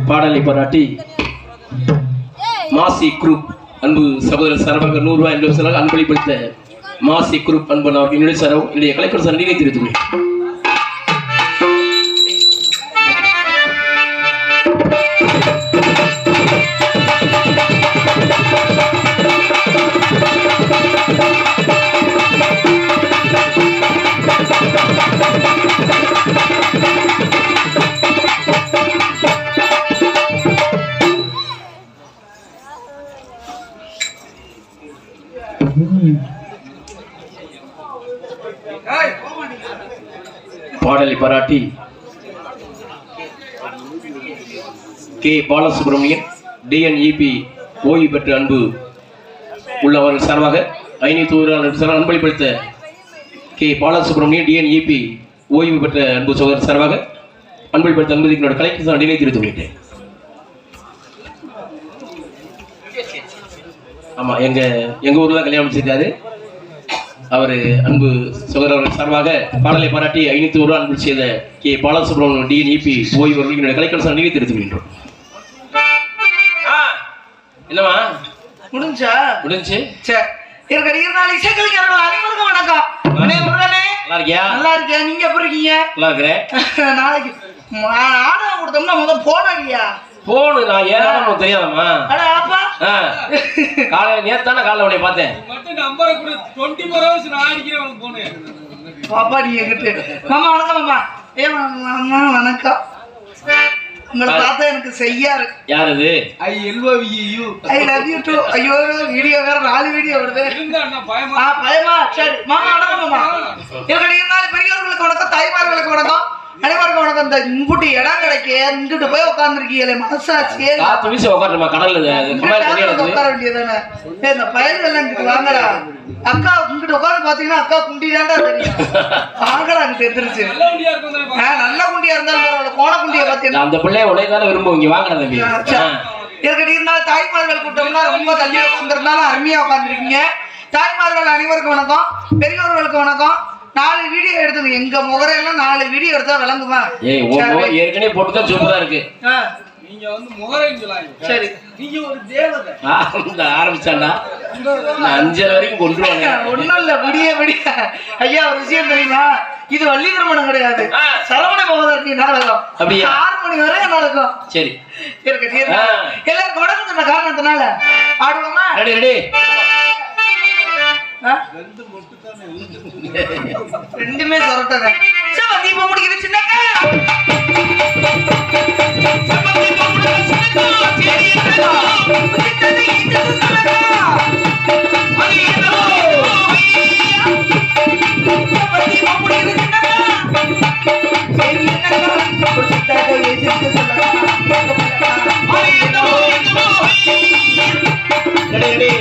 பாடலை பாராட்டி மாசி குரூப் அன்பு சகோதரர் சரவக 100 ரூபாய் என்று அன்பளிப்படுத்த மாசி குரூப் அன்பன் அவர்கள் என்னுடைய சரவ் என்னுடைய கலைப்பர் சார் நன்றியை தெரிவித்துள்ளேன். பாடலை பாராட்டி கே பாலசுப்ரமணியன் டிஎன்இபி ஓய்வு பெற்ற அன்பு உள்ளவர்கள் சார்பாக 500 அன்பளிப்படுத்த கே பாலசுப்ரமணியன் டிஎன்இபி ஓய்வு பெற்ற அன்பு சகோதரர் சார்பாக அன்பளிப்படுத்த அன்பதிகளோட கலைக்கு நடிகை தெரிவித்து விட்டேன். ஆமா, எங்க ஊர்ல கல்யாணம் வச்சிருக்காரு அவரு அன்பு சகோதரர்கள் சார்பாக பாடலை பாராட்டி 500 ரூபாய் அன்பு செய்த கே பாலசுப்ரமணியன் டிஎன்இபி ஓய்வு அவர்கள் கலைக்கரசு நடிகை தெரிவித்து விட்டோம். என்னமா முடிஞ்சா முடிஞ்சு அனைவருக்கும் வணக்கம். நல்லா இருக்கியா? நல்லா இருக்கேன். நீங்க எப்படி இருக்கீங்க? நல்லா இருக்கிறேன். நாளைக்கு ஆடகம் கொடுத்தோம்னா முதல் போன இல்லையா? போனு நான் ஏதாவது தெரியாதம்மா. காலையில நேத்தான காலைல உடைய பார்த்தேன். பாப்பா நீ எங்கிட்ட மாமா வணக்கம். மாமா ஏ மாமா வணக்கம். உங்களை பார்த்தா எனக்கு செய்யாரு. யார் அது? I love you too. ஐயோ வீடியோ வேற 4 வீடியோ வருது. பயமா? சரி மாமா வணக்கம். மாமா இருந்தாலும் பெரியவர்களுக்கு வணக்கம், தாய்மார்களுக்கு வணக்கம், அனைவருக்கும் வணக்கம். இந்த இங்குட்டி இடம் கிடைக்க இங்கிட்டு போய் உட்காந்துருக்கீங்களே மனசாட்சியே உட்காருமா கடல்ல உட்கார வேண்டியதானே. இந்த பயல்கள் எல்லாம் இங்கிட்டு வாங்கடா. அக்கா இங்கிட்டு உட்காந்து பாத்தீங்கன்னா அக்கா குண்டி தாண்டா தெரியும். வாங்கடா இங்கிட்டு எதிர்த்து நல்ல குண்டியா இருந்தாலும் பரவாயில்ல, கோண குண்டியா பாத்தீங்கன்னா அந்த பிள்ளைய உடையதான விரும்புவீங்க. வாங்கடா தம்பி. இருக்கட்டும். இருந்தாலும் தாய்மார்கள் கூட்டம்னா ரொம்ப தள்ளி உட்காந்துருந்தாலும் அருமையா உட்காந்துருக்கீங்க. தாய்மார்கள் அனைவருக்கும் வணக்கம், பெரியவர்களுக்கு வணக்கம். 4 வீடியோ எடுத்தது எங்க முகரெல்லாம் 4 வீடியோ எடுத்தா விளங்குமா? ஏற்கனவே போட்டுதான் சூப்பரா இருக்கு. நீங்க வந்து முகரைன்னு சொல்லாங்க. சரி நீங்க ஒரு தேவதை ஆரம்பிச்சாண்டா 5 வரைக்கும் கொண்டுருவாங்க. ஒண்ணும் இல்ல விடிய விடிய. ஐயா ஒரு விஷயம் தெரியுமா? இது வள்ளி திருமணம் கிடையாது, சரவண மகோதரி நாடகம். அப்படியே 6 மணி வரை நடக்கும். சரி இருக்கட்டும். எல்லாரும் தொடர்ந்து காரணத்தினால ஆடுவோமா? Ready ready. ரெண்டுமே சொரட்டத. சமந்தி பொம்முடிக்குது சின்னக்கா. சமந்தி பொம்முடிக்குது சின்னக்கா. சரி என்னடா? கிட்டது கிட்டது சொல்லடா. அது ஏதோ. சமந்தி பொம்முடிக்குது சின்னக்கா. சரி என்னடா? ஒரு சிட்டாக ஏசிட்டு சொல்லடா. அது ஏதோ ஏதோ. Ready ready.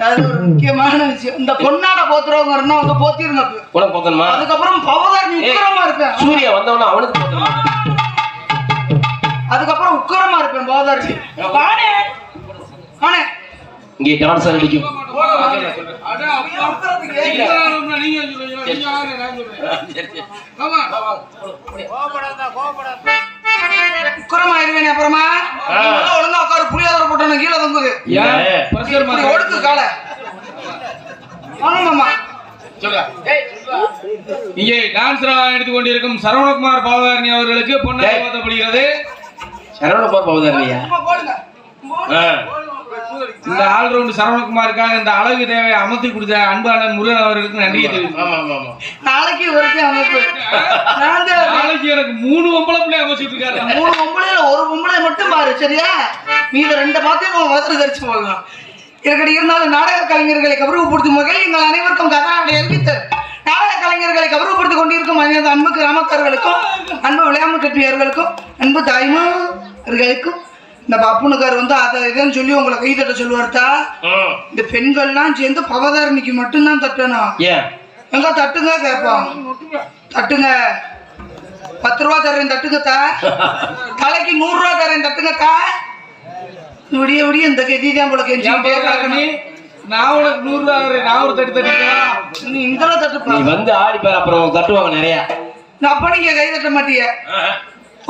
அது ஒரு முக்கியமான விஷயம். இந்த பொன்னாட போத்துறவங்க இருந்தா அவங்க போத்திருங்க. உனக்கு போத்தணுமா? அதுக்கப்புறம் பவதாரணி உக்கிரமா இருப்பேன். சூர்யா வந்தவன அவனுக்கு போத்தணுமா? அதுக்கப்புறம் உக்கிரமா இருப்பேன் பவதாரணி. வாணே வாணே இங்கே டான்ஸ் அடிக்கும். உக்கிரமா இருவேன். அப்புறமா ஒழுங்கா உட்காரு. புளியாதர போட்டோன்னு கீழே தொங்குது. ஒடுக்கு கால. ஆமாம்மா இங்கே டான்ஸ் எடுத்துக் கொண்டிருக்கும் சரவணகுமார் பவதாரணி அவர்களுக்கு பொன்னாடை போத்தப்படுகிறது. சரவணகுமார் பவதாரணியா? இந்த ஆல்ரவுண்ட் சரவணகுமாருக்காக இந்த அழகு தேவை அமர்த்தி கொடுத்த அன்பான முருகன் அவர்களுக்கு நன்றியை தெரிவிக்கிறேன். நாளைக்கு ஒருத்தன் அமைப்பு. நாளைக்கு எனக்கு 3 பொம்பளை பிள்ளை அமைச்சிட்டு இருக்காரு. 3 பொம்பளையில ஒரு பொம்பளை மட்டும் பாரு சரியா? மீத 2 பார்த்து வசதி தரிச்சு போகலாம். இதற்கடி இருந்தாலும் நாடக கலைஞர்களை கௌரவப்படுத்தும் வகையில் எங்கள் அனைவருக்கும் கதாநாடை அறிவித்தர் நாடக கலைஞர்களை கௌரவப்படுத்திக் கொண்டிருக்கும் அன்பு கிராமக்காரர்களுக்கும் அன்பு விளையாட்டு கட்டியர்களுக்கும் அன்பு தாய்மார்களுக்கும் இந்த பப்புனுக்கார் வந்து அதை இதுன்னு சொல்லி உங்களை கை தட்ட சொல்லுவார்த்தா. இந்த பெண்கள்லாம் சேர்ந்து பவதாரணிக்கு மட்டும்தான் தட்டணும். எங்க தட்டுங்க கேட்போம். தட்டுங்க 10 ரூபா தரேன் தட்டுங்கத்தா. தலைக்கு 100 ரூபா தரேன் தட்டுங்கத்தா. விடிய விடிய இந்த கெதி தான் போல கெஞ்சிக்கிட்டே கிடக்கணும். நான் உனக்கு 100 ரூபா நான் ஒரு தட்டு தட்டிக்கிறேன். நீ இந்த தட்டுப்பா. நீ வந்து ஆடி பாரு அப்புறம் தட்டுவாங்க நிறைய. அப்ப நீங்க கை தட்ட மாட்டீங்க.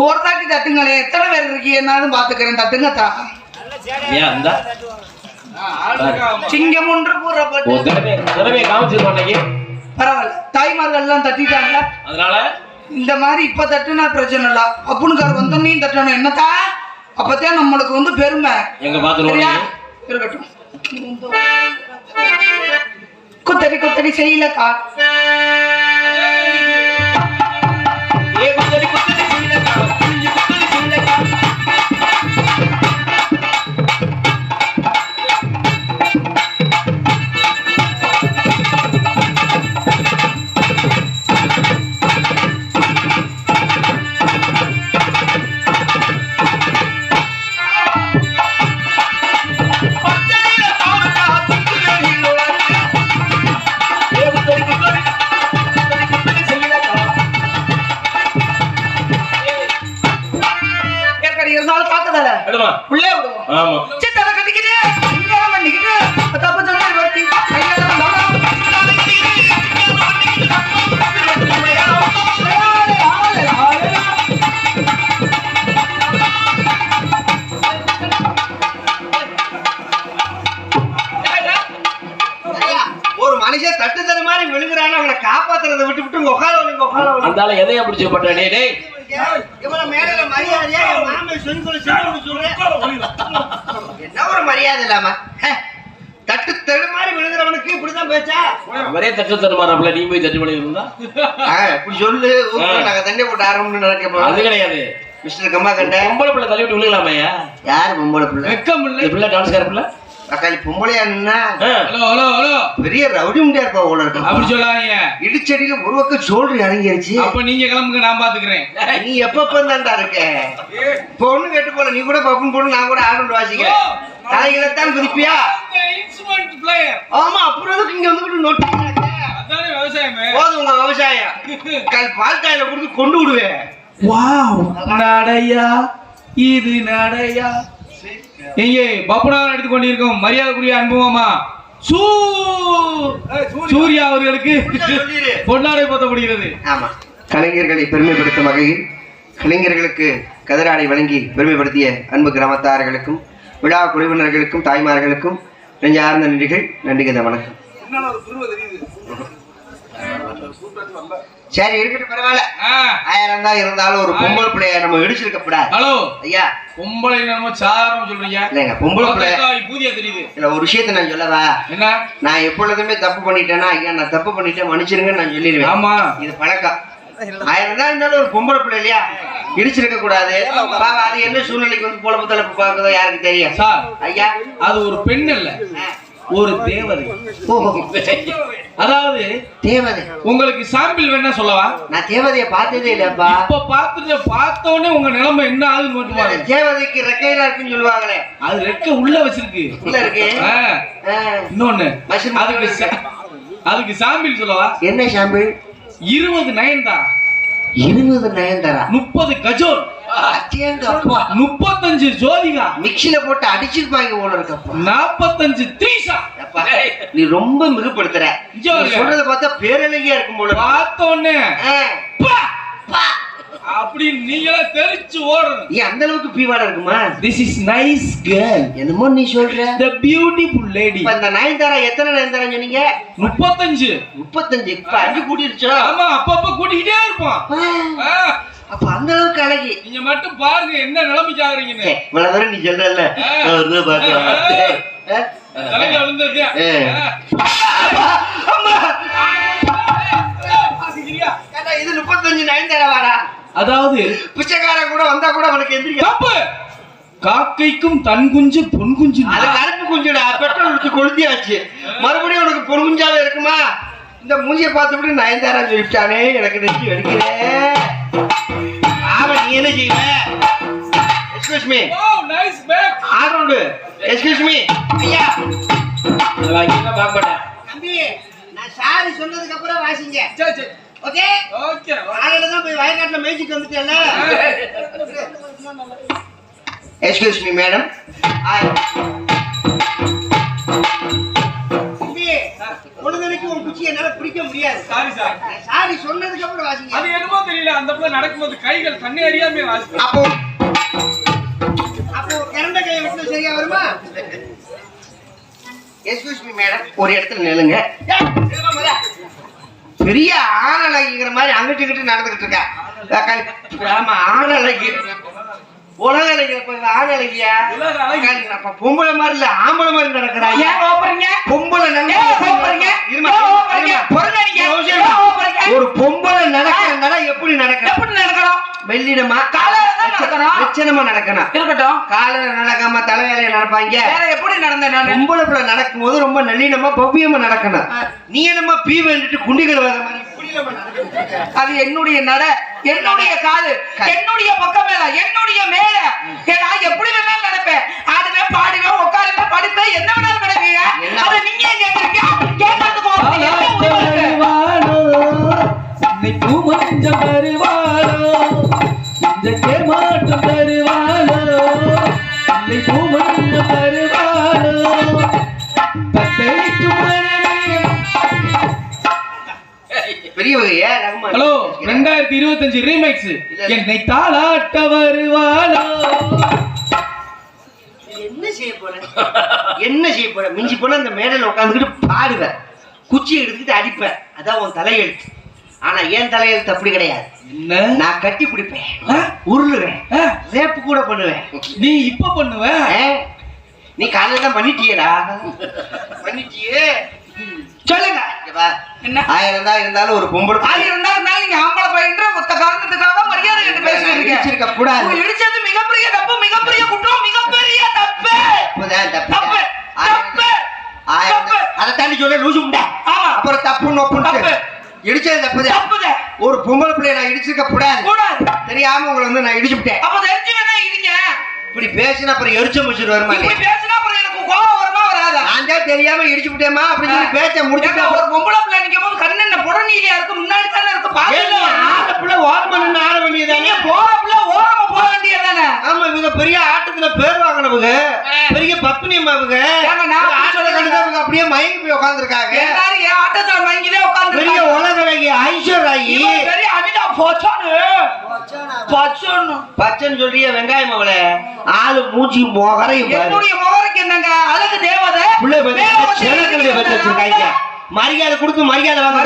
ஒரு தாட்டி தட்டுங்களே. எத்தனை பேர் இருக்கீங்கன்னாலும் பாத்துக்கிறேன் தட்டுங்கத்தா. சிங்கம் ஒன்று கூறப்பட்டு பரவாயில்ல. தாய்மார்கள் எல்லாம் தட்டிட்டாங்க. அதனால இந்த மாதிரி இப்ப தட்டுனா பிரச்சனை இல்ல. அப்புனுக்கார் வந்தோன்னையும் தட்டணும் என்னத்தா. அப்பதான் நம்மளுக்கு வந்து பெருமை. எங்க பாத்துருவோம் இருக்கட்டும். குத்தடி குத்தடி செய்யலக்கா. உள்ளே விடுவோம். சித்தலை கட்டிக்கிட்டு இங்கெல்லாம் பண்ணிக்கிட்டு தப்பு தண்ணி வட்டி ஒரு மனுஷன் தட்டு தர மாதிரி விழுங்குறான்னு அவனை காப்பாத்துறதை விட்டு விட்டு உட்கார எதையா பிடிச்சு பண்றேன். என்ன ஒரு மரியாதை இல்லாம தட்டு தடு மாதிரி விழுகிறவனுக்கு இப்படிதான் பேச்சா? அவரே தட்டு தருமாறாப்ல நீ போய் தட்டு பண்ணி இருந்தா இப்படி சொல்லு. நாங்க தண்ணி போட்டு ஆரம்பிச்சு நடக்க அது கிடையாது. மிஸ்டர் கம்மா கண்ட பொம்பளை பிள்ளை தள்ளி விட்டு விழுகலாமையா? யாரு பொம்பளை பிள்ளை? வெக்கம் பிள்ளை பிள்ளை டான்ஸ்கார பிள்ளை அக்காளி பொம்பளையா நின்னா ஹலோ பெரிய ரவுடி முடியா இருப்பா உள்ள இருக்கு. அப்படி சொல்லாதீங்க. இடிச்சடியில ஒரு பக்கம் சோல்டர் இறங்கிருச்சு. அப்ப நீங்க கிளம்புங்க நான் பாத்துக்கிறேன். நீ எப்ப தான்டா இருக்க? இப்ப ஒண்ணு கேட்டு போல நீ கூட பப்புன்னு போடு நான் கூட ஆரண்டு வாசிக்கிறேன். தலையிலத்தான் குதிப்பியா? Instrument player. ஆமா அப்புறம் எதுக்கு இங்க வந்து நோட்டு? அதானே விவசாயமே. போதும் உங்க விவசாயம். பால் காயில கொடுத்து கொண்டு விடுவேன். வாவ் நடையா இது நடையா. இங்கே பப்புனார் எடுத்துக் கொண்டிருக்கும் மரியாதைக்குரிய அன்புமாமா சூர்யா அவர்களுக்கு பொன்னாடை போத்தப்படுகிறது. ஆமா கலைஞர்களை பெருமைப்படுத்தும் வகையில் கலைஞர்களுக்கு கதராடை வழங்கி பெருமைப்படுத்திய அன்பு கிராமத்தார்களுக்கும் விழா குழுவினர்களுக்கும் தாய்மார்களுக்கும் நெஞ்சார்ந்த நன்றிகள். நன்றிகத வணக்கம். சரி இருக்கட்டும் பரவாயில்ல. 1000 தான் இருந்தாலும் ஒரு பொம்பளை பிள்ளைய நம்ம இடிச்சிருக்கப்படாது. ஹலோ ஐயா பொம்பளை நம்ம சாதாரண சொல்றீங்க. இல்லைங்க பொம்பளை பிள்ளை பூதியா தெரியுது. இல்ல ஒரு விஷயத்த நான் சொல்லவா? என்ன? நான் எப்பொழுதுமே தப்பு பண்ணிட்டேன்னா ஐயா நான் தப்பு பண்ணிட்டேன் மன்னிச்சிருங்கன்னு நான் சொல்லிடுவேன். ஆமா இது பழக்கம். 1000 தான் இருந்தாலும் ஒரு பொம்பளை பிள்ளை இல்லையா இடிச்சிருக்க கூடாது. அது என்ன சூழ்நிலைக்கு வந்து பொழப்பு தலைப்பு பார்க்கறதோ யாருக்கு தெரியும் சார். ஐயா அது ஒரு பெண் இல்ல ஒரு தேவதை. ஓஹோ, அதாவது தேவதை. உங்களுக்கு சாம்பிள் வேணா சொல்லவா? நான் தேவதைய பார்த்ததே இல்லப்பா. இப்ப பார்த்த உடனே உங்க நிலைமை என்ன ஆகுதுன்னு மட்டும் பாருங்க. தேவதைக்கு ரெக்கையில இருக்குன்னு சொல்லுவாங்களே, அது ரெக்க உள்ள வச்சிருக்கு. உள்ள இருக்கு. இன்னொன்னு மஷ்ரூம். அதுக்கு சாம்பிள் சொல்லவா? என்ன சாம்பிள்? 20 நயன்தாரா, 20 நயன்தாரா, 30 கஜோல், 35 ஜோதிகா, மிக்ஸில போட்டு அடிச்சிருப்பாங்க போல இருக்கப்பா. 45 த்ரீஷா. நீ ரொம்ப மிகுப்படுத்துற. சொல்றத பார்த்தா பேரழகியா இருக்கும் போல. பார்த்தோன்னே அப்படி நீங்களே தெரிச்சு ஓடணும். அந்த அளவுக்கு பீவாடா இருக்குமா? This is nice girl. என்னமோ நீ சொல்ற. The beautiful lady. இப்ப இந்த நயன்தாரா எத்தனை நயன்தாரா சொன்னீங்க? 35. 35. இப்ப அடி கூட்டிருச்சா? ஆமா, அப்பப்ப கூட்டிக்கிட்டே இருப்பான். அப்ப அந்த அளவுக்கு அழகி. நீங்க மட்டும் பாருங்க என்ன நிலைமைக்கு ஆகுறீங்கன்னு. இவ்வளவு தூரம் நீ சொல்றல்ல, தலையில விழுந்தது. இது 35 நயன்தாராவாடா? அதாவது பிச்சைக்கார கூட வந்தா கூட அவனுக்கு எந்திரிக்க தப்பு. காக்கைக்கும் தன் குஞ்சு பொன் குஞ்சு. அது கருப்பு குஞ்சுடா, பெட்ரோல் ஊத்தி கொளுத்தியாச்சு. மறுபடியும் உனக்கு பொன் குஞ்சாவே இருக்குமா? இந்த மூஞ்சியை பார்த்துட்டு நயன்தாரா சொல்லிட்டானே, எனக்கு நெஞ்சு வெடிக்கிறேன். ஆமா, நீ என்ன செய்வ? Excuse me. Wow, nice bag. ஆரோண்டு. Excuse me. ஐயா, அதெல்லாம் இங்க பார்க்க மாட்டேன். தம்பி, நான் சாரி சொன்னதுக்கு அப்புறம் வாசிங்க. சரி சரி. Okay okay. காலையில தான் போய் வயக்காட்டுல மேய்ச்சிட்டு வந்துட்டேன்ல. Excuse me madam. தம்பி, பொழுதுனைக்கு உன் குச்சியை என்னால பிடிக்க முடியாது. Sorry sir. சாரி சொன்னதுக்கு அப்புறம் வாசிங்க. அது என்னமோ தெரியல, அந்த புள்ள நடக்கும்போது கைகள் தண்ணி அறியாமே வாசிச்சு. அப்போ கரண்ட கையை விட்டு சரியா வருமா? எக்ஸ்கியூஸ் மீ மேடம், ஒரு இடத்துல நில்லுங்க. பெரிய ஆணழகிங்கிற மாதிரி அங்கிட்டு இங்கிட்டு நடந்துகிட்டு இருக்கா. ஆமா, ஆணழகி. உலக அழகிய ஆணழகியா? பொம்பளை மாதிரி இல்ல, ஆம்பளை மாதிரி நடக்கிறா. பொம்பளை ஒரு பொம்பளை நடக்கிற எப்படி நடக்கணும்? வெள்ளிடமா லட்சணமா நடக்கணும். இருக்கட்டும். காலையில நடக்காம தலைவேலையை நடப்பாங்க. எப்படி நடந்த பொம்பளை பிள்ளை நடக்கும் போது ரொம்ப நல்லினமா பவ்யமா நடக்கணும். நீ என்னமா பீ வேண்டிட்டு குண்டிகள் வர மாதிரி அது என்னுடைய நட, என்னுடைய காது, என்னுடைய பக்கம் மேல, என்னுடைய மேல. நான் எப்படி வேணாலும் நடப்பேன், ஆடுவேன், பாடுவேன், உட்காருவேன், படிப்பேன், என்ன வேணாலும் நடப்பீங்க. அதை நீங்க கேட்கறீங்க. கேட்கறதுக்கு பூமஞ்சம் தருவாளோ, இந்த கேமாட்டம் தருவாளோ, பூமஞ்சம் தருவாளோ, ஹலோ 2025 ரீமேக்ஸ். என்னை தாளாட்ட வருவாளோ. என்ன செய்ய போற? மிஞ்சி போன அந்த மேடையில உட்காந்துக்கிட்டு பாடுவேன், குச்சி எடுத்துக்கிட்டு அடிப்பேன். அதான் உன் தலையெழுத்து. ஆனா ஏன் தலையெழுத்து அப்படி கிடையாது. நான் கட்டி பிடிப்பேன், உருளுவேன், ரேப்பு கூட பண்ணுவேன். நீ இப்ப பண்ணுவ? நீ காலையில தான் பண்ணிட்டியடா. பண்ணிட்டியே சொல்லுங்க. என்ன 1000 தான் இருந்தாலும் ஒரு பொம்பளை 1000 தான் இருந்தாலும் நீங்க ஆம்பளை பையன்ற ஒத்த காரணத்துக்காக மரியாதை கேட்டு பேசுறீங்க. இடிச்சிருக்க கூடாது. இடிச்சது மிகப்பெரிய தப்பு, மிகப்பெரிய குற்றம், மிகப்பெரிய தப்பு. தப்பு தப்பு தப்பு. அத தாண்டி சொல்ல லூசு உண்டா? ஆமா. அப்புறம் தப்பு நோப்பு தப்பு. இடிச்சது தப்பு. ஒரு பொம்பளை பிள்ளைய நான் இடிச்சிருக்க கூடாது. தெரியாம உங்களை வந்து நான் இடிச்சுட்டேன். அப்ப தெரிஞ்சு வேணா இடிங்க. இப்படி பேசினா அப்புறம் எரிச்ச முடிச்சிட்டு வருமா? இப்படி பேசினா அப்புறம் எனக்கு கோவம் வருமா வராதா? நான் தான் தெரியாம இடிச்சு விட்டேமா அப்படின்னு சொல்லி பேச்ச முடிச்சுட்டா ஒரு பொம்பளை பிள்ளை நிக்கும் போது கண்ணென்ன புடனீலியா இருக்கு, முன்னாடி தானே இருக்கு. பாக்கல ஆள பிள்ளை ஓரம் பண்ணு, ஆள வேண்டியதானே. போற பிள்ளை ஓரமா போக வேண்டியதானே. ஆமா, இவங்க பெரிய ஆட்டத்துல பேர் வாங்கினவங்க, பெரிய பத்னியம்மா இவங்க. நான் ஆட்டத்துல கண்டுதான் அப்படியே மயங்கி போய் உட்கார்ந்துருக்காங்க. எல்லாரும் ஏன் ஆட்டத்துல மயங்கிலே உட்கார்ந்து பெரிய உலகழகி ஐஸ்வர்யாயி பெரிய அமிதா பச்சன் சொல்றிய வெங்காயம் அவள ஆளு மூஞ்சி முகரையும் என்னுடைய முகரைக்கு என்னங்க அழகு தேவதை பிள்ளை வச்சிருக்காங்க. மரியாதை கொடுத்து மரியாதை வாங்க,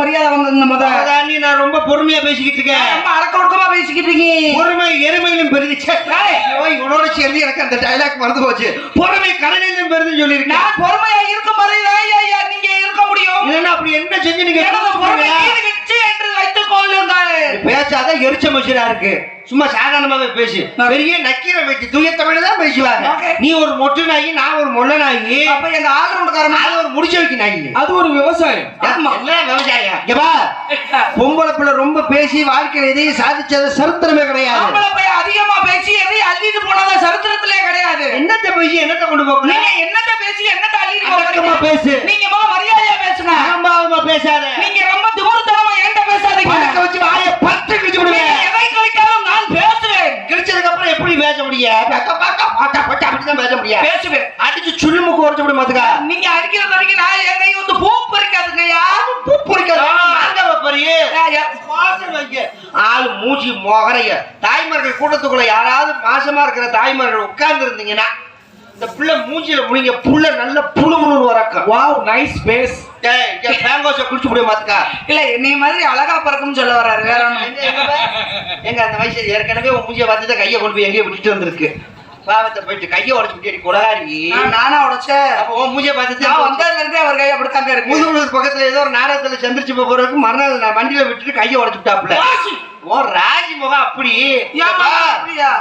மரியாதை வாங்க. நீ நான் ரொம்ப பொறுமையா பேசிக்கிட்டு இருக்கேன், அடக்க ஒடுக்கமா பேசிக்கிட்டு இருக்கேன். பொறுமை எருமையிலும் பெருதிச்சு உன்னோட சேர்ந்து எனக்கு அந்த டைலாக் மறந்து போச்சு. பொறுமை கடலிலும் பெருதுன்னு சொல்லியிருக்கேன். நான் பொறுமையா இருக்கும் வரை நீங்க இருக்க முடியும். இல்லைன்னா அப்படி என்ன செஞ்சு நீங்க என்று வைத்துக் கொள்ளுங்கள். பேச்சாதான் எரிச்ச மனுஷரா இருக்கு. சும்மா சாதாரணமாவே பேசு. பெரிய நக்கீரை வச்சு தூய தமிழ் தான் பேசுவாங்க. நீ ஒரு மொட்டு நாயி, நான் ஒரு மொள்ள நாயி. அப்ப எங்க ஆல்ரவுண்டுக்காரன் அது ஒரு முடிச்ச வைக்க நாயி. அது ஒரு விவசாயம். என்ன விவசாயம்? இங்க பா, பொம்பளை பிள்ளை ரொம்ப பேசி வாழ்க்கையில எதையும் சாதிச்சது சரித்திரமே கிடையாது. ஆம்பளை பையன் அதிகமா பேசி எதையும் அள்ளிட்டு போனதா சரித்திரத்திலே கிடையாது. என்னத்த பேசி என்னத்த கொண்டு போகணும்? நீங்க என்னத்த பேசி என்னத்த அள்ளிட்டு அடக்கமா போறீங்க? பேசு. நீங்க மரியாதையா பேசுங்க. அகம்பாவமா பேசாத. நீங்க ரொம்ப திமிருத்தனமா என்கிட்ட பேசாதீங்க. படக்க வச்சு வாயை பத்து கிழிச்சு விடுவேன். நீங்க எதை கழிக்காலும் நான் பேசுவேன். கிழிச்சதுக்கு அப்புறம் எப்படி பேச முடியும்? அப்படிதான் பேச முடியும். பேசுவேன். அடிச்சு சுள்ளுமுக்கு உரைச்சு விட மாத்துக்கா. நீங்க அடிக்கிற வரைக்கும் நான் என் கை வந்து பூ பறிக்காதுங்கய்யா. பூ பொறிக்காத. மாங்காவை பறி. வாசல் வைக்க. ஆளு மூஞ்சி மொகரைய. தாய்மார்கள் கூட்டத்துக்குள்ள யாராவது மாசமா இருக்கிற தாய்மார்கள் உட்கார்ந்து இருந்தீங்கன்னா இந்த புள்ள மூஞ்சில முழிங்க புள்ள நல்ல புழுமுன்னு வரக்கும். Wow, nice face. பேங்கோஸை குடிச்சு முடிய மாத்துக்கா. இல்ல என்னைய மாதிரி அழகா பறக்கும்னு சொல்ல வர்றாரு. வேற ஒண்ணும் எங்க அந்த வயசு ஏற்கனவே உன் மூஞ்சிய பார்த்துதான் கையை கொண்டு போய் எங்கேயோ விட்டுட்டு வந்திருக்கு. பாவத்தை போயிட்டு கையை உடச்சு விட்டு கொலகாரி. நானா உடைச்சேன். அப்ப உன் மூஞ்சிய பார்த்துட்டு நான் வந்ததுல இருந்தே அவர் கை அப்படித்தாங்க இருக்கு. முதுகுளூர் பக்கத்துல ஏதோ ஒரு நாடகத்துல சந்திரிச்சு போறதுக்கு மறுநாள் நான் வண்டியில விட்டுட்டு கையை உடச்சு விட்டாப்புல. ஓ ராஜி முகம் அப்படி. அப்படியா?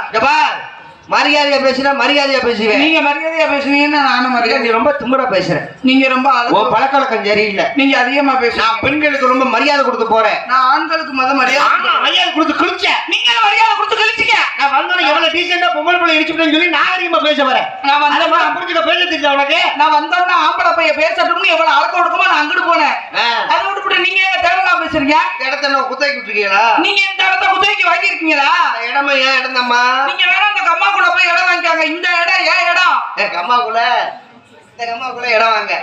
மரியாதையா பேசுனா மரியாதையா பேசுவேன். நீங்க மரியாதையா பேசுனீங்கன்னா நானும் நீ மரியாதை. ரொம்ப திமிரா பேசுற. நீங்க ரொம்ப பழக்க வழக்கம் சரியில்லை. நீங்க அதிகமா பேசுறீங்க. நான் பெண்களுக்கு ரொம்ப மரியாதை கொடுத்து போறேன். நான் ஆண்களுக்கு மரியாதை மரியாதை கொடுத்து கிழிச்ச. நீங்க மரியாதை கொடுத்து கழிச்சிக்க. நான் வந்தோட எவ்வளவு டீசெண்டா பொம்பளை பிள்ளை இடிச்சுட்டேன்னு சொல்லி நான் அதிகமா பேச வரேன். நான் வந்தோம் புரிஞ்சுக்க பேச தெரியல உனக்கு. நான் வந்தோன்னா ஆம்பளை பையன் பேசட்டும்னு எவ்வளவு அடக்க ஒடுக்கமா நான் அங்கிட்டு போனேன். அதை விட்டுவிட்டு நீங்க தேவையா பேசுறீங்க? இடத்த நான் குத்தகை விட்டுருக்கீங்களா? நீங்க இந்த இடத்த குத்தகைக்கு வாங்கியிருக்கீங்களா? இடமா ஏன் இடம்தாம்மா? நீங்க வேணா அந்த கம்மா கூட போய் இடம் வாங்கிக்காங்க. இந்த இடம் ஏன் இடம்? கம்மாக்குள்ள இந்த கம்மாக்குள்ள இடம் வாங்க.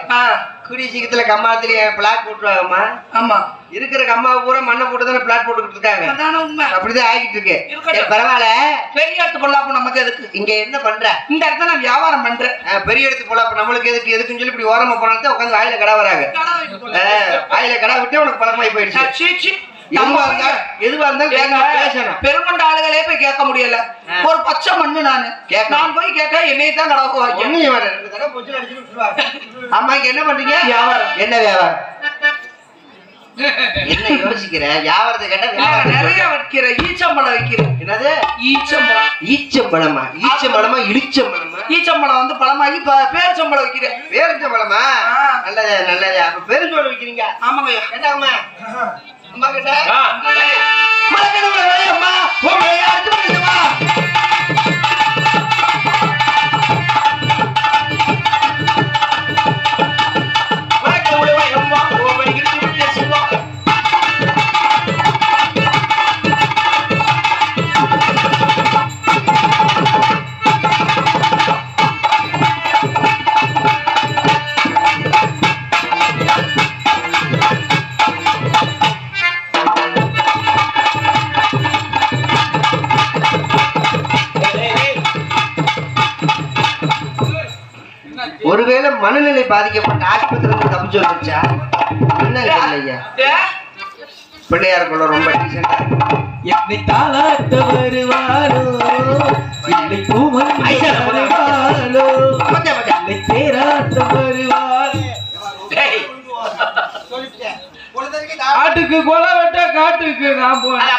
கூடிய சீக்கிரத்துல கம்மாத்திலேயே பிளாட் போட்டுருவாங்கம்மா. ஆமா, இருக்கிற கம்மாவை பூரா மண்ணை போட்டு தானே பிளாட் போட்டுக்கிட்டு இருக்காங்க. அதான உண்மை. அப்படிதான் ஆகிட்டு இருக்கு. இருக்கட்டும். பரவாயில்ல. பெரிய இடத்து பொல்லாப்பு நமக்கு எதுக்கு? இங்க என்ன பண்ற? இந்த இடத்த நான் வியாபாரம் பண்றேன். பெரிய இடத்து போல அப்ப நம்மளுக்கு எதுக்குன்னு சொல்லி இப்படி ஓரமா போனா உட்காந்து வாயில கடை வராங்க. வாயில கடை விட்டு உனக்கு பழக்கமாயி போயிடுச்சு. எதுவா இருந்தாலும் பேசணும். பெருமண்ட ஆளுகளே போய் கேட்க முடியல. ஒரு பச்சை மண்ணு நானு நான் போய் கேட்டா என்னைய தான் கடவுக்கு வாங்க. அம்மா என்ன பண்றீங்க? வியாபாரம். என்ன வியாபாரம்? என்ன யோசிக்கிற? வியாபாரத்தை கேட்டா நிறைய வைக்கிற ஈச்சம்பழம் வைக்கிறேன். என்னது? ஈச்சம்பழம். ஈச்சம்பழமா? ஈச்சம்பழமா இடிச்சம்பழமா? ஈச்சம்பழம் வந்து பழமாகி பேரிச்சம்பழம் வைக்கிறேன். பேரிச்சம்பழமா? நல்லது நல்லது. அப்ப பேரிச்சம்பழம் வைக்கிறீங்க? ஆமாங்க. என்னம்மா அம்மா கிட்ட ஒருவேளை மனநிலை பாதிக்கப்பட்ட ஆஸ்பத்திரி தப்பிச்சு வந்துச்சா என்ன இல்லையா? பிள்ளையாருக்குள்ள ரொம்ப டீசெண்டா என்னை தாளாட்ட வருவாரோ இல்லை பூமன் வருவாரோ என்னை தேராட்ட வருவாரோ. காட்டுக்கு கொலை வெட்ட காட்டுக்கு நான் போனேன்.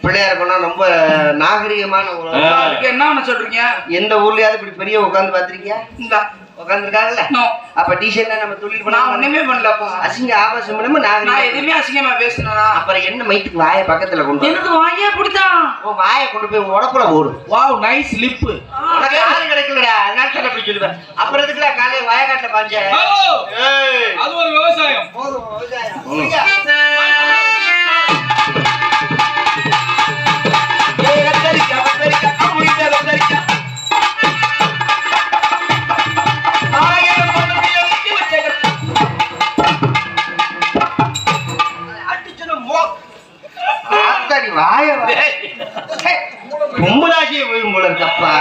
பிள்ளையாருக்குன்னா ரொம்ப நாகரிகமான என்ன சொல்றீங்க? எந்த ஊர்லயாவது இப்படி பெரிய உட்காந்து பாத்திருக்கியா? உட்காந்துருக்காங்கல்ல. அப்ப டீசெண்டா நம்ம தொழில் பண்ண ஒண்ணுமே பண்ணல. அசிங்க ஆபாசம் பண்ணாம நான் எதுவுமே அசிங்கமா பேசினா அப்புறம் என்ன மைத்துக்கு வாயை பக்கத்துல கொண்டு எனக்கு வாயே பிடித்தான். வாயை கொண்டு போய் உடப்புல போடு. Wow, nice lip. உனக்கு ஆளு கிடைக்கலடா, அதனால தான் அப்படி சொல்லுவேன். அப்புறம் எதுக்குடா காலையில வயக்காட்டுல பாஞ்ச? அது ஒரு விவசாயம். போதும் விவசாயம். பொம்பளாசிய போயும் போல இருக்கப்பா.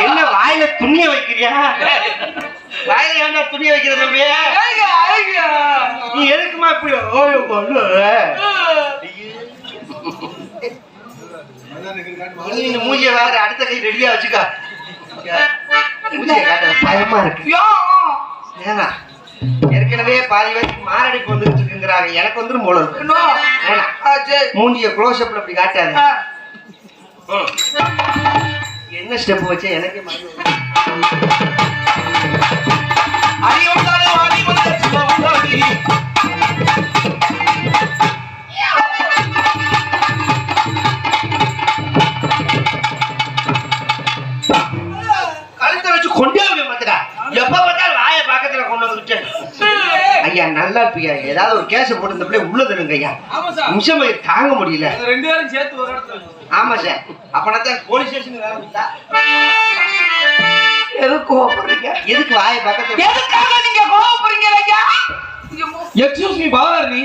என்ன வாயில துணிய வைக்கிறியா? வாயில ஏன்டா துணிய வைக்கிற தம்பி? நீ எதுக்குமா இப்படி ஓய்வு பண்ணு? நீ மூஞ்சிய வேற அடுத்த கை ரெடியா வச்சுக்கா. மூஞ்சிய காட்ட பயமா இருக்கு. ஏன்னா ஏற்கனவே பாதி பேருக்கு மாரடைப்பு வந்துட்டு இருக்குங்கிறாங்க. எனக்கு வந்துடும் போல இருக்கு. இன்னும்? வேணாம். சரி. மூஞ்சிய க்ளோஸ் அப்ல அப்படி காட்டாது. என்ன ஸ்டெப் வச்சா எனக்கே மறந்து கழுத்தை வச்சு கொண்டே மாத்தடா. எப்ப பார்த்தாலும் வாயை பக்கத்துல கொண்டு வந்துட்டு ஐயா நல்லா இருப்பீங்க. ஏதாவது ஒரு கேஸ் போட்டு இந்த பிள்ளை உள்ளதுங்க ஐயா. நிமிஷம் தாங்க முடியல. 2 பேரும் சேர்த்து ஒரு இடத்துல. ஆமா சார். அப்பதான் போலீஸ் ஸ்டேஷன் வேலை கொடுத்தா. எதுக்கு கோவப்படுறீங்க? எதுக்கு வாயை பக்கத்துல? எதுக்காக நீங்க கோவப்படுறீங்க ஐயா? எக்ஸ்கியூஸ் மீ பாவாரணி,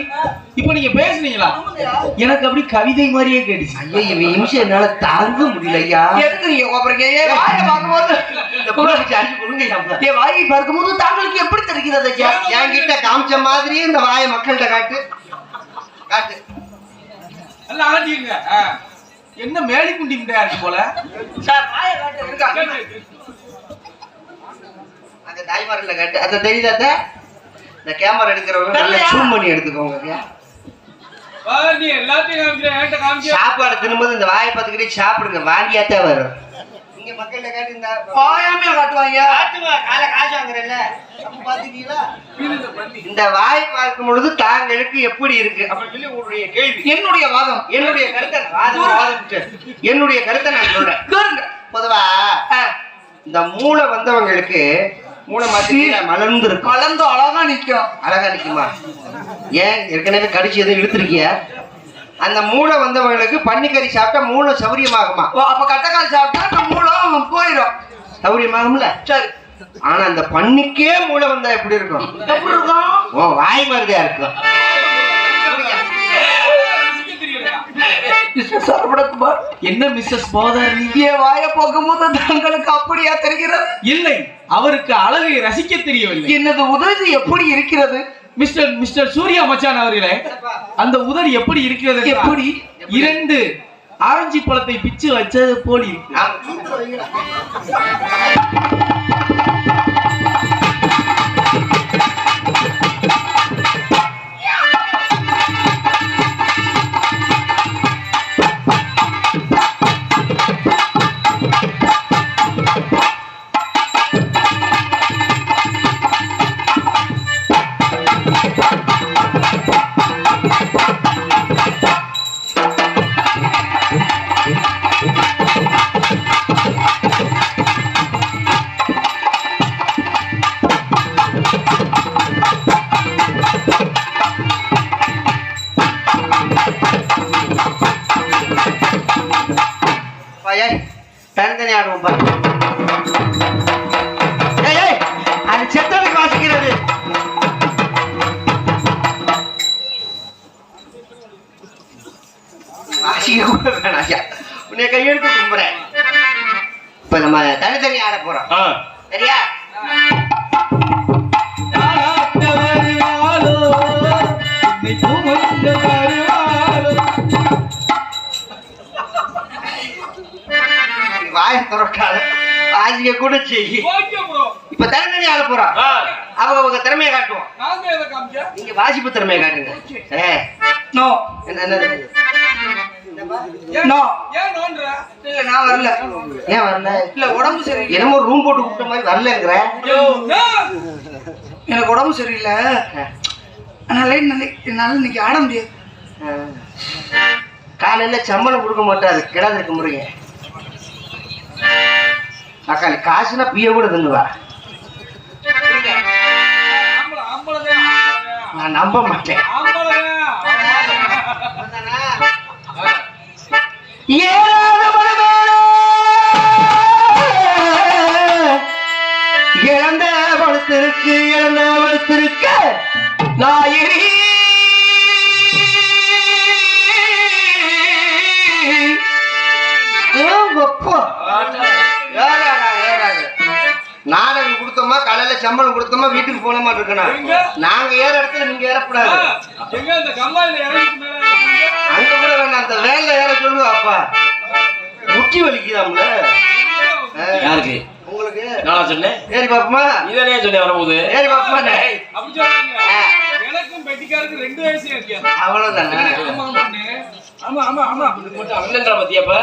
இப்போ நீங்க பேசுனீங்களா? எனக்கு அப்படி கவிதை மாதிரியே கேட்டுச்சு. ஐயோ இவன் நிமிஷம் என்னால தாங்க முடியல ஐயா. எதுக்கு நீங்க கோவப்படுறீங்க? ஏன் வாயை பார்க்கும்போது இந்த புள்ள வச்சு அடிச்சு கொடுங்க. என் வாயை பார்க்கும்போது தாங்களுக்கு எப்படி தெரிகிறது ஐயா? என்கிட்ட காமிச்ச மாதிரியே இந்த வாயை மக்கள்கிட்ட காட்டு காட்டு. நல்லா ஆட்டிங்க. என்ன மேலி குண்டி முட்டையா இருக்கு போல. சார் வாயை காட்டு இருக்கா? அந்த தாய்மாரில் காட்டு. அந்த தெரியுதாத்த இந்த கேமரா எடுக்கிறவங்க நல்லா ஜூம் பண்ணி எடுத்துக்கோங்க. பாவாரணி எல்லாத்தையும் காமிக்கிறேன், என்கிட்ட காமிக்க. சாப்பாடு தின்னும்போது இந்த வாயை பார்த்துக்கிட்டே சாப்பிடுங்க. வாந்தியாத்தான் வரும். நீங்க மக்கள்கிட்ட காட்டு. இந்த வாயாமே காட்டுவாங்க. காலை காசு வாங்குறேன்ல பாத்துக்கீங்களா? இந்த வாய் பார்க்கும் பொழுது தாங்களுக்கு எப்படி இருக்கு அப்படின்னு சொல்லி உங்களுடைய கேள்வி. என்னுடைய வாதம், என்னுடைய கருத்தை என்னுடைய கருத்தை நான் சொல்றேன். பொதுவா இந்த மூளை வந்தவங்களுக்கு மூளை மாத்தி மலர்ந்து இருக்கும். கலந்து அழகா நிக்கும். அழகா நிக்குமா? ஏன் ஏற்கனவே கடிச்சு எதுவும் இழுத்துருக்கிய? அந்த மூளை வந்தவங்களுக்கு பன்னிக்கறி சாப்பிட்டா மூளை சௌரியமாகுமா? அப்ப கட்டக்கால் சாப்பிட்டா நம்ம மூலம் போயிடும். சௌரியமாகும்ல? சரி. ஆனா அந்த பன்னிக்கே மூளை வந்தா எப்படி இருக்கும்? எப்படி இருக்கும்? ஓ வாய் மாதிரியா இருக்கும். சரவணகுமார், என்ன மிஸ்ஸஸ் பாவாரணி? என் வாயை போக்கும்போது தங்களுக்கு அப்படியா தெரிகிறது? இல்லை, அவருக்கு அழகை ரசிக்க தெரியவில்லை. எனது உதவி எப்படி இருக்கிறது? மிஸ்டர் சூர்யா மச்சான் அவர்களே, அந்த உதடு எப்படி இருக்கிறது? எப்படி? 2 ஆரஞ்சு பழத்தை பிச்சு வச்சது போல் இருக்கு. தனித்தனி ஆடுவோம் பாரு. அது செத்ததுக்கு வாசிக்கிறது. வாசிக்க கூட வேணாம் ஐயா. உன்னை கையெழுத்து கும்பிடுறேன். இப்ப நம்ம தனித்தனி ஆட போறோம். சரியா? வாய துறக்காத வாசிக்க கூட செய்ய. இப்ப தனித்தனி ஆட போறோம். அவங்க திறமையை காட்டுவோம். நீங்க வாசிப்பு திறமையை காட்டுங்க. நோ. என்னது? நோ. இல்ல நான் வரல. ஏன் வரல? இல்ல உடம்பு சரியில்லை. என்னமோ ரூம் போட்டு கூப்பிட்ட மாதிரி வரலங்கிற. எனக்கு உடம்பு சரியில்லை. அதனால இன்னைக்கு ஆட முடியாது. காலையில சம்பளம் கொடுக்க மாட்டாரு. கிடாது இருக்க முறைய அக்காளி காசுனா பிய கூட தின்னுவா. நான் நம்ப மாட்டேன். இழந்த வளர்த்திருக்கு இழந்த வளர்த்திருக்க நாயிரி நாடகம் கொடுத்தோமா காலையில சம்பளம் கொடுத்தோமா வீட்டுக்கு போன மாதிரி இருக்கணும். நாங்க ஏற இடத்துல நீங்க ஏறக்கூடாது. அங்க கூட வேணாம். அந்த வேலை ஏற சொல்லுங்க. அப்பா முட்டி வலிக்குதாம்ல. யாருக்கு? உங்க உங்களுக்கு நானா சொன்னேன் ஏறி பாப்போமா இதனே சொன்னேன் வரும்போது ஏறி பாப்போமா அப்படி சொல்றீங்க. எனக்கும் பெட்டிக்காருக்கு 2 வயசு வித்தியாசம். அவ்வளவுதானே ஆமா பண்ணு. ஆமா ஆமா ஆமா. இது மட்டும் அண்ணன்ற பத்தியப்ப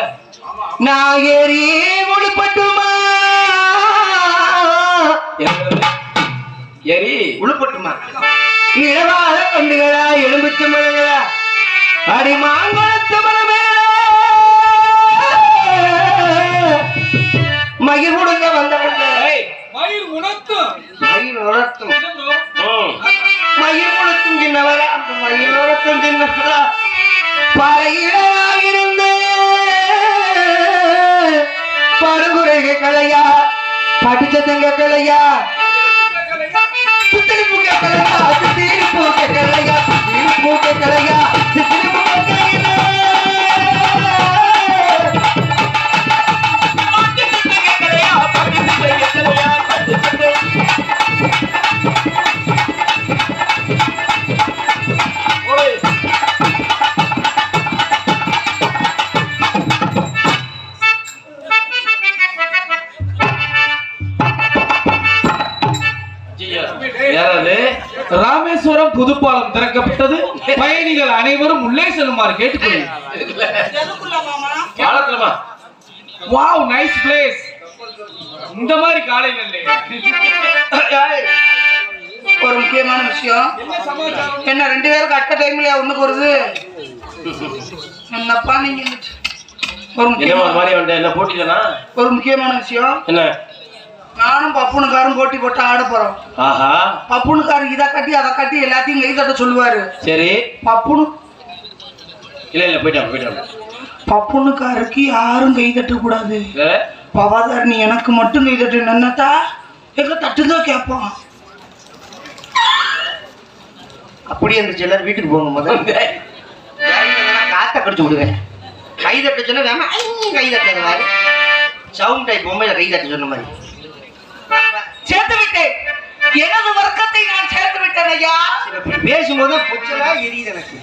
நான் ஏறி முடிப்பட்டுமா ஏறி உழுப்பட்டுமா நிலவாத கண்டுகளா எலும்பிச்ச மலைகளா அடி மாங்கலத்து மலமே மகிழ் கொடுங்க வந்தவங்க மயிர் உணர்த்தும். மகிழ் உணர்த்தும் என்ன bro? மகிழ் உணர்த்தும் சின்னவரா மகிழ் உணர்த்தும் சின்னவரா பறையிலிருந்து பருகுறைக கலையா படிச்சதங்க கலையா சித்திரி பூக்க கலையா சித்திரி பூக்க கலையா சித்திரி பூக்க கலையா சித்திரி பூக்க யாராவது ராமேஸ்வரம் புதுப்பாலம் திறக்கப்பட்டது. பயணிகள் அனைவரும் உள்ளே செல்லுமாறு கேட்டுக்கொள்கிறேன். பாலத்துலமா வாவ் நைஸ் பிளேஸ். இந்த மாதிரி காலையில இல்லையே. ஒரு முக்கியமான விஷயம் என்ன சமாச்சாரம்? என்ன 2 பேருக்கு அட்ட டைம்ல ஒண்ணுக்கு வருது என்னப்பா நீங்க ஒரு என்ன முக்கியமான மாதிரி வந்துட்டேன் என்ன போட்டிதானா ஒரு முக்கியமான விஷயம் என்ன நானும் பப்புனுக்காரும் போட்டி போட்டு ஆட போறோம். ஆஹா பப்புனுக்காரர் இதை கட்டி அதை கட்டி எல்லாத்தையும் கை தட்ட சொல்லுவாரு. சரி பப்புனு இல்ல போயிட்டாங்க பப்புனுக்காருக்கு யாரும் கை தட்ட கூடாது. பவாதார் நீ எனக்கு மட்டும் கை தட்டு நின்னத்தா எங்க தட்டுதான் கேட்பான். அப்படியே இருந்துச்சு எல்லாரும் வீட்டுக்கு போங்க முதல்ல காத்த கடிச்சு விடுவேன் கை தட்ட சொன்ன வேமா கை தட்டது மாதிரி சவுண்ட் டைப் பொம்மையில கை தட்ட சொன்ன மாதிரி சேர்த்து விட்டேன். எனது வர்க்கத்தை நான் சேர்த்து விட்டேன் ஐயா. இப்படி பேசும்போது புச்சலா எரியுது எனக்கு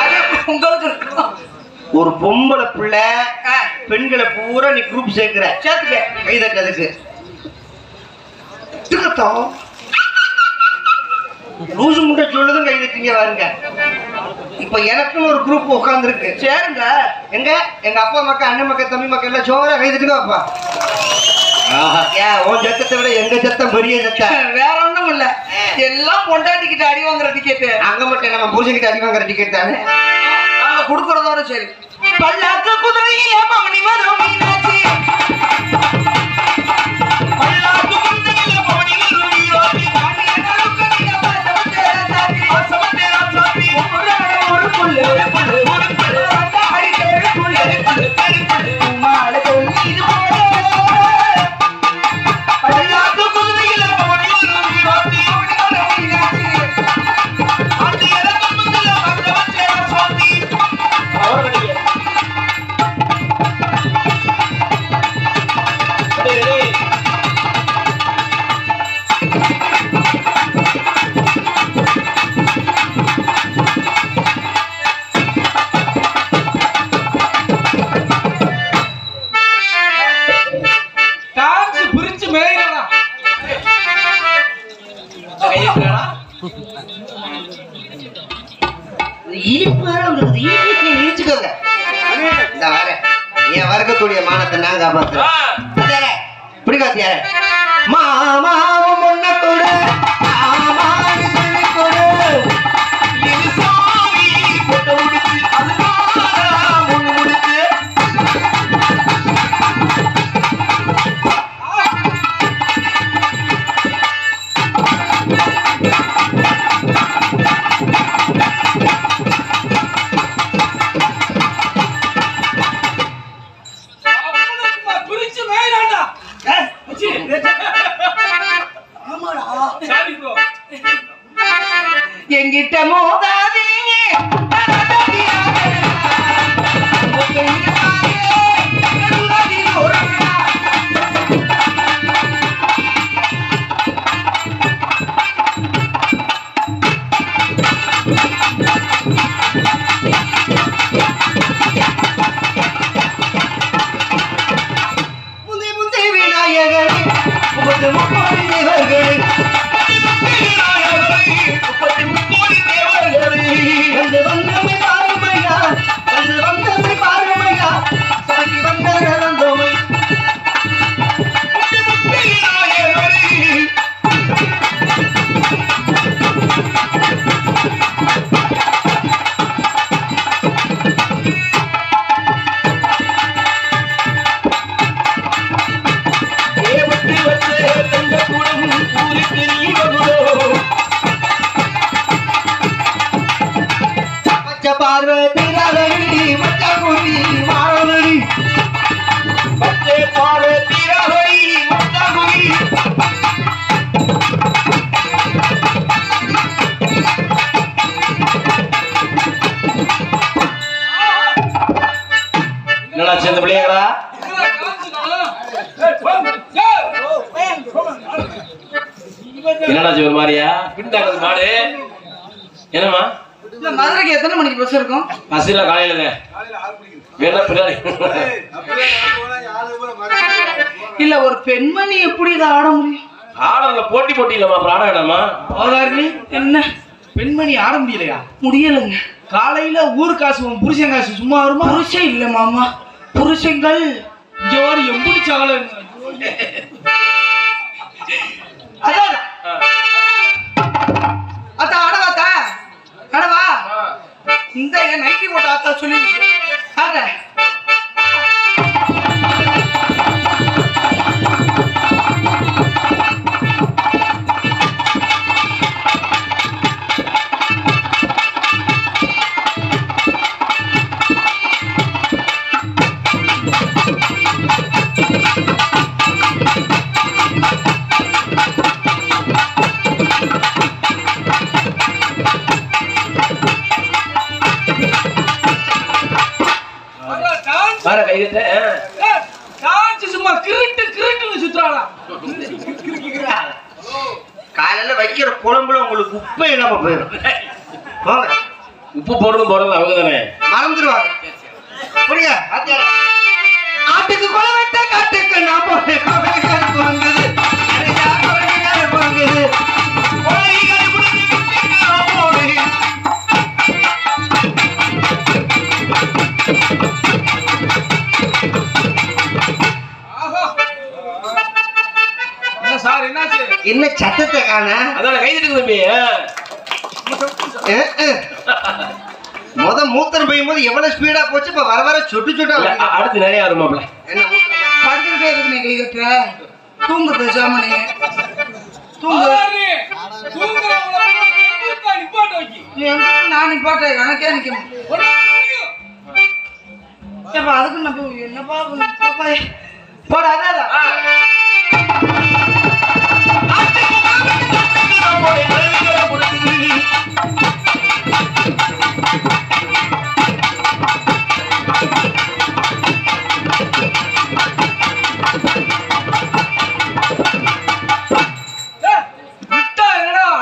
அது உங்களுக்கு இருக்கும். ஒரு பொம்பளை பிள்ளை பெண்களை பூரா நீ குரூப் சேர்க்கிற சேர்த்துக்க கை தட்டதுக்கு லூசு முட்டை சொல்லுதும் கை தட்டிங்க பாருங்க. இப்ப எனக்குன்னு ஒரு குரூப் உட்காந்துருக்கு சேருங்க. எங்க எங்க அப்பா மக்கள் அண்ணன் மக்கள் தம்பி மக்கள் எல்லாம் சோழ கை தட்டுங்க அப்பா. ஏன் உன் சத்தத்தை விட எங்க சத்தம் பெரிய சத்தம். வேற ஒண்ணும் இல்ல எல்லாம் பொண்டாட்டிக்கிட்ட அடி வாங்குற டிக்கெட் அங்க மட்டும் நம்ம புருஷன்கிட்ட அடி வாங்குற டிக்கெட் தானே நாங்க குடுக்கறதோட சரி. பல்லாக்கு குதிரையில பவனி வரும் மீனாட்சி. பல்லாக்கு குதிரையில பவனி வரும் மீனாட்சி. காணிய நடுக்கணிய பாசமத்தேரா சாத்தி. பாசமத்தேரா சாத்தி. ஒரு புல்லு அடி தேடு புல்லு மாலை கொள்ளி இது போல. பல்லாக்கு குதிரையில பவனி வரும் மீனாட்சி. பவனி வரும் மீனாட்சி. அந்த இலக்கம் முதல்ல பாசமத்தேரா சாத்தி. டான்ஸ் பிரிச்சு மேய்றடா. இனிப்பு வேற வந்துருக்குது இனிப்பு இழிச்சுக்கோங்க இந்த வர என் வர்க்கத்துடைய மானத்தை நான் காப்பாத்துறேன் பிடிக்காத்தியார மாமாவும் முன்ன கொடு மாமான்னு சொல்லி கொடு இது சாமி போட்ட உடுப்பு அது முன்னு முடிச்சு பிரிச்சு மேய்றான்டா. என்னடா சேர்ந்த பிள்ளைங்களா என்னடா ஒரு மாதிரியா பின்தாங்க மாடு என்னம்மா இல்ல மதுரைக்கு எத்தனை மணிக்கு பஸ் இருக்கும்? பஸ்ல காலையில வேணா பின்னாடி இல்ல ஒரு பெண்மணி எப்படி இதை ஆட முடியும்? ஆடல போட்டி இல்லம்மா அப்புறம் ஆட வேணாமா அவதாரணி என்ன பெண்மணி ஆட முடியலையா? முடியலைங்க. காலையில ஊர் காசு உன் புருஷன் காசு சும்மா வருமா? புருஷன் இல்ல மாமா, புருஷங்கள் இங்க ஒரு எம்பிடிச்சாவல அதான் அத்தா ஆடவாத்தா ஆடவா இந்த என் நைட்டி போட்ட ஆத்தா சொல்லி ஆட வர கையிட்ட சும்மா கிருட்டுன்னு சுத்துறாளா? காலையில வைக்கிற குழம்புல உங்களுக்கு உப்பே இல்லாம போயிடும். போங்க, உப்பு போடுறது அவங்க தானே மறந்துடுவாங்க. புரியுங்க? ஆட்டுக்கு கொலை வெட்ட காட்டுக்கு நான் போறேன். கொலைகார போங்குது, கொலைகார போங்குது, கொலைகார போங்குது, நான் போறேன். என்ன சார் என்னாச்சு? என்ன சத்தத்தை காண? அதான கைதிட்டு தம்பி மூத்திரம் பெய்யும் போது எவ்வளவு ஸ்பீடா போச்சு, இப்ப வர சொட்டு அடுத்து நிறைய வருமாப்ல என்ன படுத்துக்கிட்டே இருக்கு. நீ கை கட்டுற தூங்கு பேசாம நீ தூங்கு. நீ எங்க நான் நிப்பாட்ட எனக்கே நிக்கணும். ஏப்பா அதுக்கு நம்ம என்னப்பா பாப்பா போட அதான்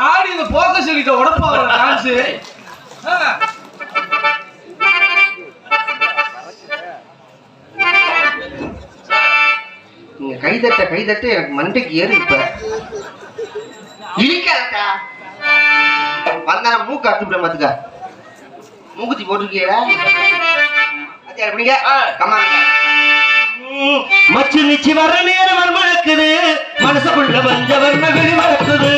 ஆடி இந்த போக்க சொல்லிட்ட உடம்பா டான்ஸ். நீங்க கைதட்ட எனக்கு மண்டைக்கு ஏறி இப்ப இடிக்காதா வந்தான மூக்கு அட்டுப்பிட மாத்துக்க மூக்குத்தி போட்டிருக்கீங்களா அப்படிங்க மச்சு நிச்சு வர நேரம் மணக்குது மனசுக்குள்ள வந்த வர்ண வெளி மறக்குது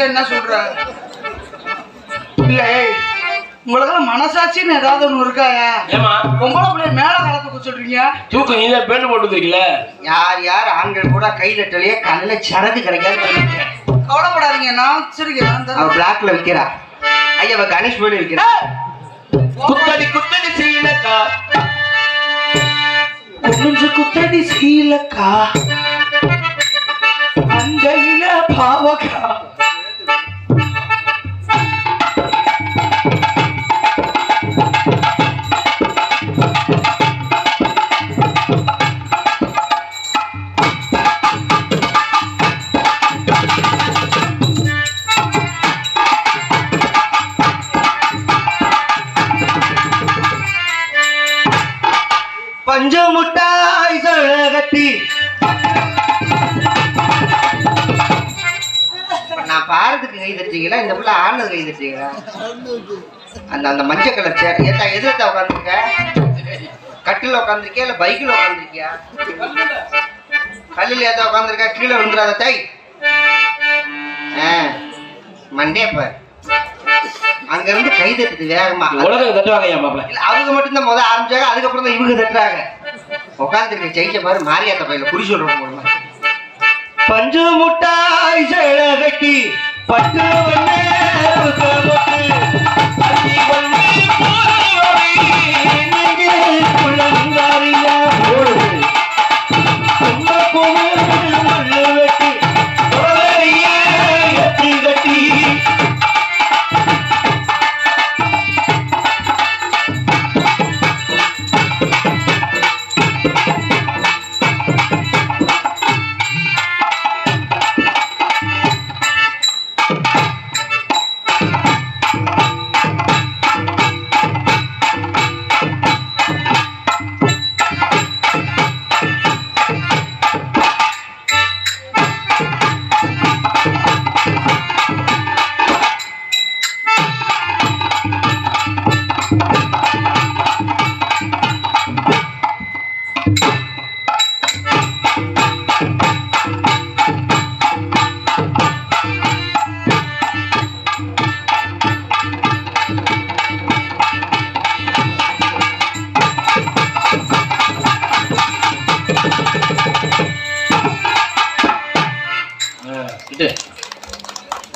என்ன சொல்ற? இல்ல உங்களுக்கெல்லாம் மனசாட்சின்னு ஏதாவது ஒண்ணு இருக்காயா? பொம்பளை பிள்ளைய மேல காலத்துக்கு சொல்றீங்க. தூக்கு நீ தான் பேண்ட் போட்டு இருக்கீங்களா? யார் ஆண்கள் கூட கைதட்டலையே கண்ணுல சரது கிடைக்காது. கவலைப்படாதீங்க, நான் வச்சிருக்கேன். அவ பிளாக்ல விக்கிறா. ஐயா கணேஷ் போய் விக்கிறா. குத்தடி குத்தடி சீலக்கா குனிஞ்சு குத்தடி சீலக்கா அங்கையில பாவக்கா பஞ்சு முட்டாய் கட்டி நான் பாடுறதுக்கு கை தட்டீங்களா இந்த பிள்ளை ஆனது கை தட்டீங்களா அந்த அந்த மஞ்சள் கலர் சேர் ஏத்தா எதிர்த்தா உட்காந்துருக்க கட்டில உட்காந்துருக்கியா இல்ல பைக்கில் உட்காந்துருக்கியா கல்லில் ஏத்தா உட்காந்துருக்கா கீழே விழுந்துடாத தை மண்டேப்ப அங்க இருந்து கை தட்டுது வேகமா உலகம் தட்டுவாங்க ஐயா மாப்பிள்ள. இல்ல அவங்க மட்டும்தான் முதல் ஆரம்பிச்சாங்க அதுக்கப்புறம் தான் இவங்க தட்டுறாங்க உட்காந்துருக்க ஜெயிச்ச பாரு மாரியாத்த பையில குறி சொல்றோம் போல பஞ்சு முட்டாய் சேல கட்டி பட்டு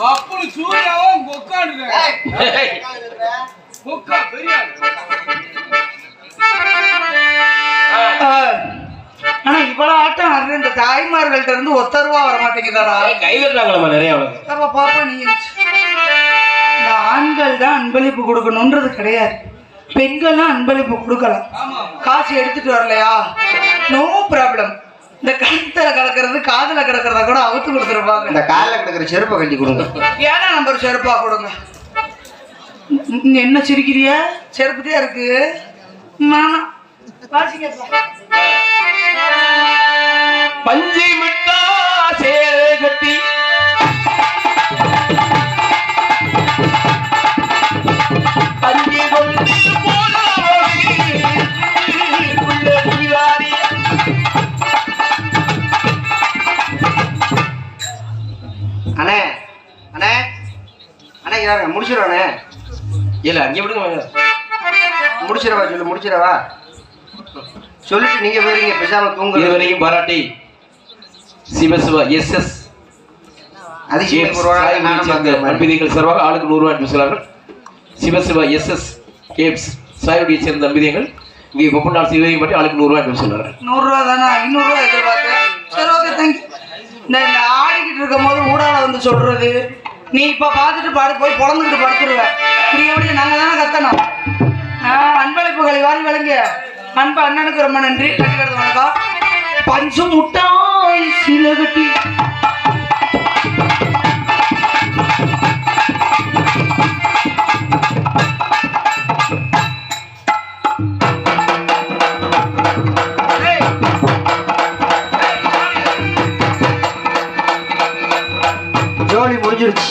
அப்படி சூர்யாவும் கொக்காடுறேன் கொக்கா பெரிய ஆனா இவ்வளவு ஆட்டம் ஆடுது இந்த தாய்மார்கள்ட்ட இருந்து ஒத்தருவா வர மாட்டேங்குதாடா கை தட்டுறாங்களா நிறைய அவளுக்கு. அப்ப பாப்பா நீ இந்த ஆண்கள் தான் அன்பளிப்பு கொடுக்கணும்ன்றது கிடையாது பெண்கள்லாம் அன்பளிப்பு கொடுக்கலாம் காசு எடுத்துட்டு வரலையா நோ ப்ராப்ளம் இந்த கழுத்துல கிடக்கிறது காதுல கிடக்கிறத கூட அவுத்து கொடுத்துருப்பாங்க இந்த காலில் கிடக்கிற செருப்பை கட்டி கொடுங்க ஏன்னா நம்பர் செருப்பா கொடுங்க என்ன சிரிக்கிறிய செருப்புதே இருக்கு மாமா வாசிக்கப்பா பஞ்சு மிட்டா சேல கட்டி பஞ்சு கொண்டு அண்ணே அண்ணே அண்ணே யாருங்க முடிச்சிடவாண்ணே இல்ல அங்கே விடுங்க முடிச்சிடவா சொல்லு முடிச்சிடவா சொல்லிட்டு நீங்க போறீங்க பேசாம தூங்க இதுவரையும் பாராட்டி சிவசிவா எஸ்எஸ் நண்பிதிகள் சார்பாக ஆளுக்கு 100 ரூபாய் என்று சொன்னார்கள். சிவசிவா எஸ்எஸ் கேப்ஸ் சாயுடைய சேர்ந்த நண்பிதிகள் இங்கே கொப்பண்டால் சிவகையும் பற்றி ஆளுக்கு 100 ரூபாய் என்று சொன்னார்கள். 100 ரூபா தானே 500 ரூபா எதிர்பார்த்தேன் சரி ஓகே தேங்க்யூ இந்த ஆடிக்கிட்டு இருக்கும் போது ஊடால வந்து சொல்றது நீ இப்ப பார்த்துட்டு பாடு போய் பொழந்துக்கிட்டு படுத்துருவ இப்படி எப்படி நாங்க தானே கத்தணும் அன்பளிப்புகளை வாரி வழங்க அன்பு அண்ணனுக்கு ரொம்ப நன்றி வணக்கம் பஞ்சு முட்டாய் சிலகட்டி ஜோலி முடிஞ்சிருச்சு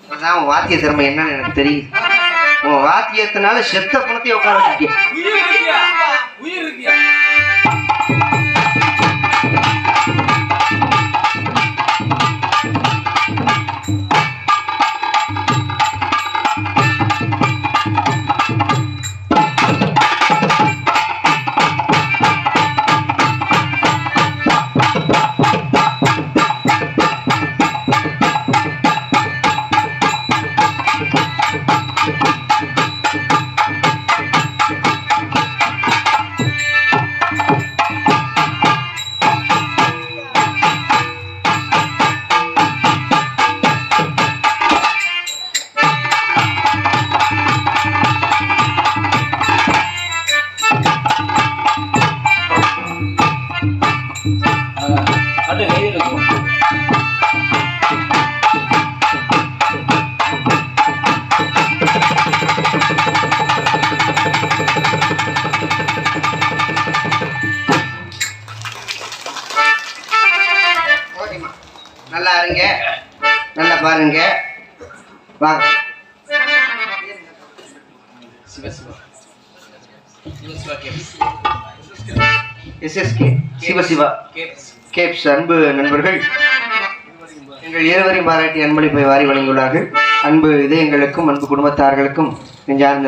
அதான் உன் வாத்திய திறமை என்னன்னு எனக்கு தெரியும் உன் வாத்தியத்தினால செத்த பணத்தை உட்கார வச்சுட்டியா உயிர் இருக்கியா உயிர் இருக்கியா நல்லா இருங்க, நல்லா பாருங்க. வாங்க. எஸ்எஸ்கே சிவசிவா கேப்ஸ் அன்பு நண்பர்கள் எங்கள் இருவரையும் பாராட்டி அன்பளிப்பை வாரி வழங்கியுள்ளார்கள். அன்பு இதயங்களுக்கும் அன்பு குடும்பத்தார்களுக்கும் நெஞ்சார்ந்த